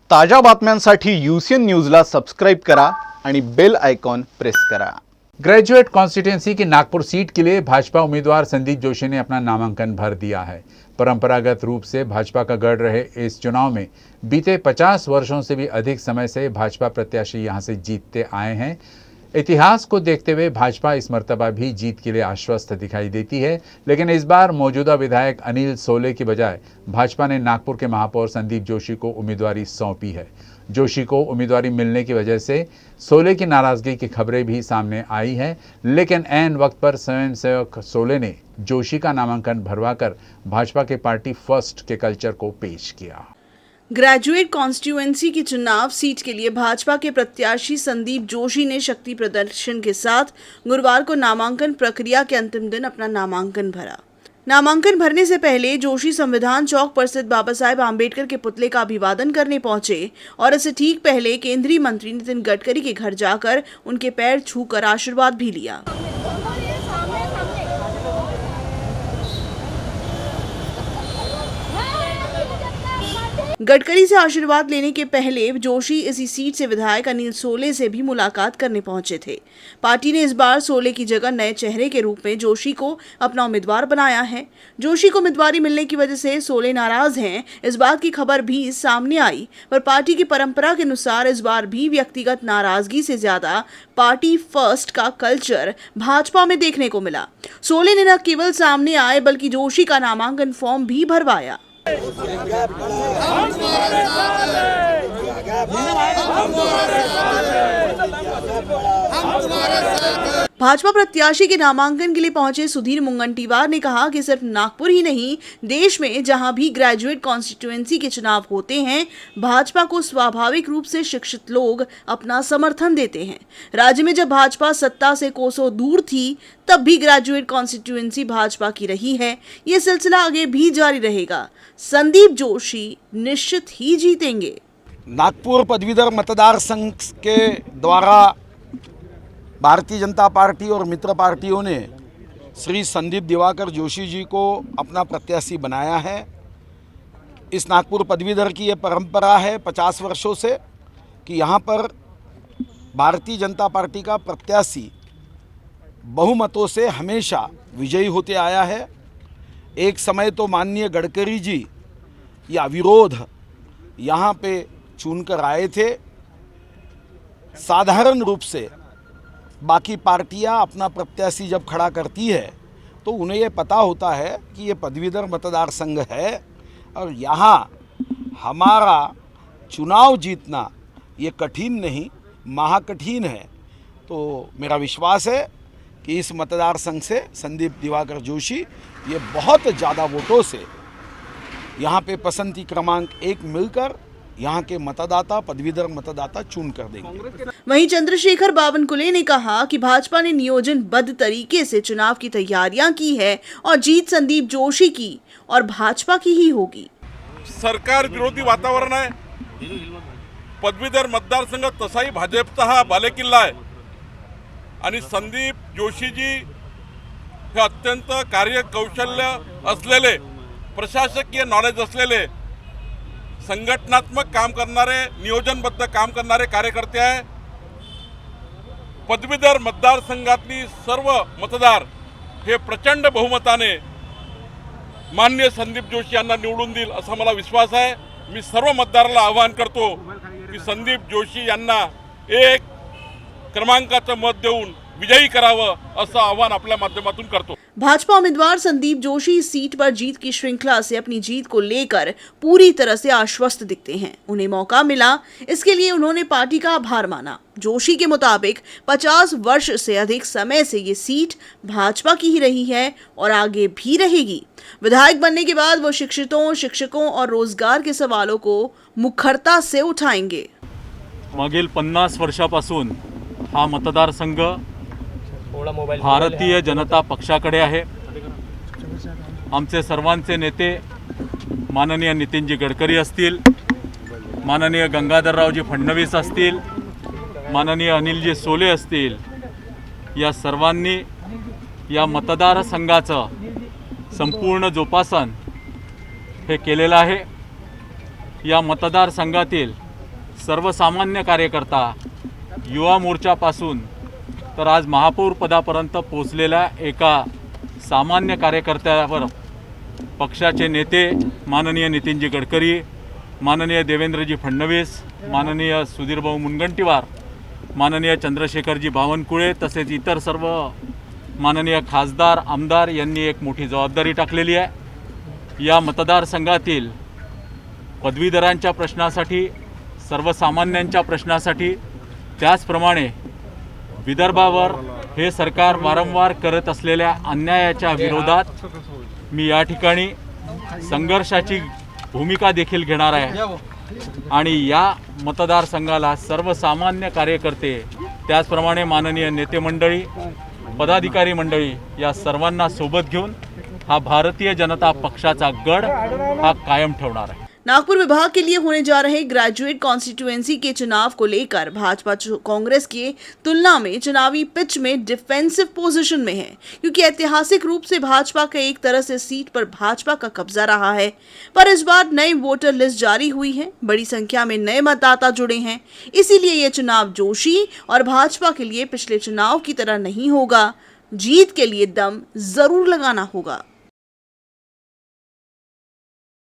ताज्या बातम्यांसाठी यूसीएन न्यूजला सबस्क्राइब करा आणि बेल आयकॉन प्रेस करा। ग्रेजुएट कॉन्स्टिट्यूंसी की नागपुर सीट के लिए भाजपा उम्मीदवार संदीप जोशी ने अपना नामांकन भर दिया है। परंपरागत रूप से भाजपा का गढ़ रहे इस चुनाव में बीते 50 वर्षों से भी अधिक समय से भाजपा प्रत्याशी यहां से जीतते आए हैं। इतिहास को देखते हुए भाजपा इस मर्तबा भी जीत के लिए आश्वस्त दिखाई देती है, लेकिन इस बार मौजूदा विधायक अनिल सोले की बजाय भाजपा ने नागपुर के महापौर संदीप जोशी को उम्मीदवारी सौंपी है। जोशी को उम्मीदवारी मिलने की वजह से सोले की नाराजगी की खबरें भी सामने आई हैं, लेकिन ऐन वक्त पर स्वयंसेवक सोले ने जोशी का नामांकन भरवाकर भाजपा के पार्टी फर्स्ट के कल्चर को पेश किया। ग्रेजुएट कॉन्स्टिट्यूएंसी की चुनाव सीट के लिए भाजपा के प्रत्याशी संदीप जोशी ने शक्ति प्रदर्शन के साथ गुरुवार को नामांकन प्रक्रिया के अंतिम दिन अपना नामांकन भरा। नामांकन भरने से पहले जोशी संविधान चौक पर स्थित बाबा साहेब आम्बेडकर के पुतले का अभिवादन करने पहुंचे और इससे ठीक पहले केंद्रीय मंत्री नितिन गडकरी के घर जाकर उनके पैर छूकर आशीर्वाद भी लिया। गडकरी से आशीर्वाद लेने के पहले जोशी इसी सीट से विधायक अनिल सोले से भी मुलाकात करने पहुंचे थे। पार्टी ने इस बार सोले की जगह नए चेहरे के रूप में जोशी को अपना उम्मीदवार बनाया है। जोशी को उम्मीदवारी मिलने की वजह से सोले नाराज हैं, इस बात की खबर भी सामने आई, पर पार्टी की परंपरा के अनुसार इस बार भी व्यक्तिगत नाराजगी से ज्यादा पार्टी फर्स्ट का कल्चर भाजपा में देखने को मिला। सोले ने न केवल सामने आए बल्कि जोशी का नामांकन फॉर्म भी भरवाया। भाजपा प्रत्याशी के नामांकन के लिए पहुंचे सुधीर मुंगंटीवार ने कहा कि सिर्फ नागपुर ही नहीं, देश में जहां भी ग्रेजुएट कॉन्स्टिट्यूएंसी के चुनाव होते हैं, भाजपा को स्वाभाविक रूप से शिक्षित लोग अपना समर्थन देते हैं। राज्य में जब भाजपा सत्ता से कोसों दूर थी, तब भी ग्रेजुएट कॉन्स्टिट्यूएंसी भाजपा की रही है। ये सिलसिला आगे भी जारी रहेगा। संदीप जोशी निश्चित ही जीतेंगे। नागपुर पदवीधर मतदार संघ के द्वारा भारतीय जनता पार्टी और मित्र पार्टियों ने श्री संदीप दिवाकर जोशी जी को अपना प्रत्याशी बनाया है। इस नागपुर पदवीधर की ये परंपरा है 50 वर्षों से कि यहाँ पर भारतीय जनता पार्टी का प्रत्याशी बहुमतों से हमेशा विजयी होते आया है। एक समय तो माननीय गडकरी जी या अविरोध यहाँ पे चुनकर आए थे। साधारण रूप से बाकी पार्टियां अपना प्रत्याशी जब खड़ा करती है तो उन्हें ये पता होता है कि ये पदवीधर मतदार संघ है और यहाँ हमारा चुनाव जीतना ये कठिन नहीं महाकठिन है। तो मेरा विश्वास है कि इस मतदार संघ से संदीप दिवाकर जोशी ये बहुत ज़्यादा वोटों से यहाँ पे पसंदी क्रमांक 1 मिलकर यहाँ के मतदाता पदवीधर मतदाता चुन कर देंगे। वहीं चंद्रशेखर बावनकुले ने कहा कि भाजपा ने नियोजनबद्ध तरीके से चुनाव की तैयारियां की है और जीत संदीप जोशी की और भाजपा की ही होगी। सरकार विरोधी वातावरण आहे, पदवीधर मतदारसंघ तसाही भाजपचा हा बालेकिल्ला आहे आणि संदीप जोशीजी हे अत्यंत कार्यकौशल्य असलेले, प्रशासकीय नॉलेज असलेले, संघटनात्मक काम करणारे, नियोजनबद्ध काम करणारे कार्यकर्ते आहे। पदवीधर मतदारसंघातली सर्व मतदार हे प्रचंड बहुमताने माननीय संदीप जोशी यांना निवडून देईल असा मला विश्वास आहे। मी सर्व मतदाराला आवाहन करतो की संदीप जोशी यांना 1 क्रमांकाचं मत देऊन विजयी करावं असं आवाहन आपल्या माध्यमातून करतो। भाजपा उम्मीदवार संदीप जोशी इस सीट पर जीत की श्रृंखला से अपनी जीत को लेकर पूरी तरह से आश्वस्त दिखते हैं। उन्हें मौका मिला, इसके लिए उन्होंने पार्टी का आभार माना। जोशी के मुताबिक 50 वर्ष से अधिक समय से ये सीट भाजपा की ही रही है और आगे भी रहेगी। विधायक बनने के बाद वो शिक्षितों, शिक्षकों और रोजगार के सवालों को मुखरता से उठाएंगे। मागील 50 वर्षापासून हा मतदारसंघ भारतीय जनता पक्षाकडे आहे। आमचे सर्वांचे नेते माननीय नितीनजी गडकरी असतील, माननीय गंगाधररावजी फडणवीस असतील, माननीय अनिलजी सोले असतील, या सर्वांनी या मतदारसंघाचं संपूर्ण जोपासन हे केलेलं आहे। या मतदारसंघातील सर्वसामान्य कार्यकर्ता युवा मोर्चापासून तर आज महापौर पदापर्यंत पोचलेल्या एका सामान्य कार्यकर्त्यावर पक्षाचे नेते माननीय नितीनजी गडकरी, माननीय देवेंद्रजी फडणवीस, माननीय सुधीरभाऊ मुनगंटीवार, माननीय चंद्रशेखरजी बावनकुळे तसेच इतर सर्व माननीय खासदार आमदार यांनी एक मोठी जबाबदारी टाकलेली आहे। या मतदारसंघातील पदवीधरांच्या प्रश्नासाठी, सर्वसामान्यांच्या प्रश्नासाठी, त्याचप्रमाणे विदर्भावर हे सरकार वारंवार करत असलेल्या अन्यायाच्या विरोधात मी या ठिकाणी संघर्षाची भूमिका देखील घेणार आहे आणि या मतदारसंघाला सर्वसामान्य कार्यकर्ते, त्याचप्रमाणे माननीय नेते मंडळी, पदाधिकारी मंडळी या सर्वांना सोबत घेऊन हा भारतीय जनता पक्षाचा गड हा कायम ठेवणार आहे। नागपुर विभाग के लिए होने जा रहे ग्रेजुएट कॉन्स्टिट्यूएंसी के चुनाव को लेकर भाजपा कांग्रेस की तुलना में चुनावी पिच में डिफेंसिव पोजीशन में है, क्योंकि ऐतिहासिक रूप से भाजपा का एक तरह से सीट पर भाजपा का कब्जा रहा है। पर इस बार नई वोटर लिस्ट जारी हुई है, बड़ी संख्या में नए मतदाता जुड़े हैं, इसीलिए ये चुनाव जोशी और भाजपा के लिए पिछले चुनाव की तरह नहीं होगा। जीत के लिए दम जरूर लगाना होगा।